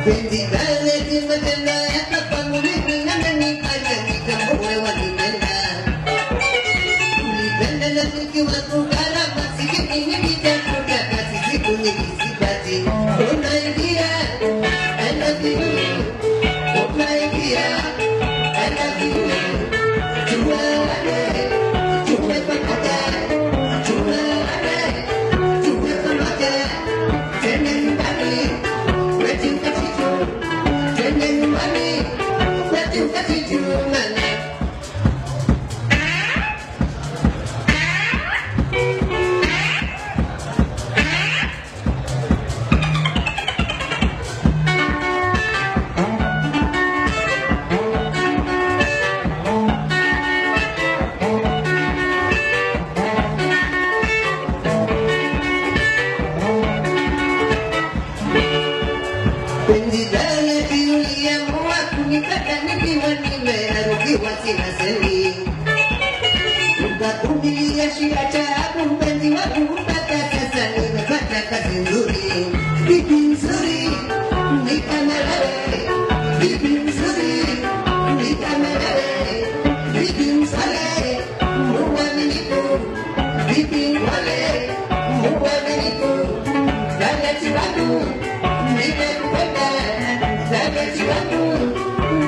Bendita lagi menjana apa mulut dengan nikah jadi kamu lewat benda. Benda lagi kiwatu karena masih ini kita sudah kasih si punya isi batin. Oh my dear, I love you. Oh my dear, I love you. Cuma ada, cuma ada, cuma ada, cuma ada. Jangan kembali. Penjidanya Julia muaku nikahkan nipiwani meharuki wasila seli. Ubaku milia si acara penjiwaku bata sasani bata kasinduri. Bibin suri nikah melare, bibin suri nikah melare, bibin sale muaminiku, bibin wale muaminiku. Dana ciwaku nikah kupenda, dana ciwaku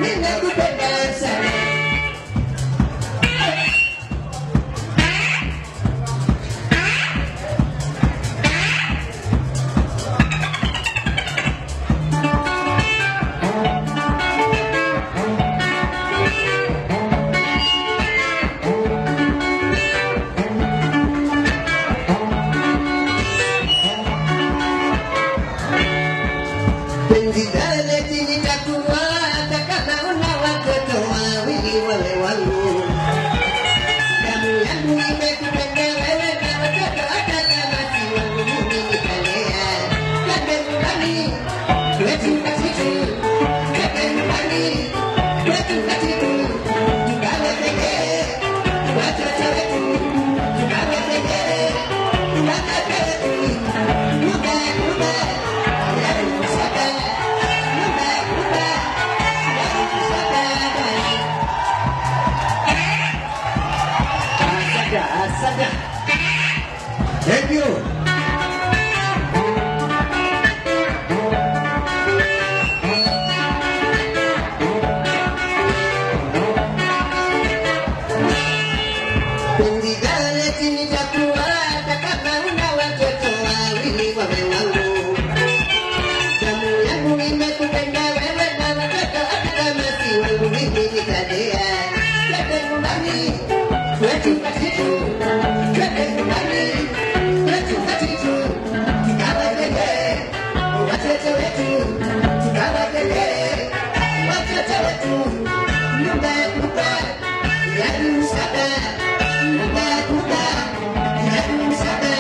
nikah kupenda sana. Penjidane tini takuwa takana unawa kotoa wili wale wangu. Kamu yangu imekupenda wewe na watoto ataka mati wangu mimi nikalea. Kade nyumbani kwetu katitu, kade nyumbani kwetu katitu. Tukawe peke watoto wetu, tukawe peke watoto wetu. Muda muda ya musaka. Asaga. Thank you. Pendigale tini takuwa takana unawa watoto wawili wawe wangu. Damu yangu imekupenda wewe na watoto ataka mati wangu mimi nikalea. Kade nyumbani kwetu katitu, kade nyumbani kwetu katitu. Tukawapende watoto wetu, tukawapende watoto wetu. Nyumba kubwa ya msaada, nyumba kubwa ya msaada.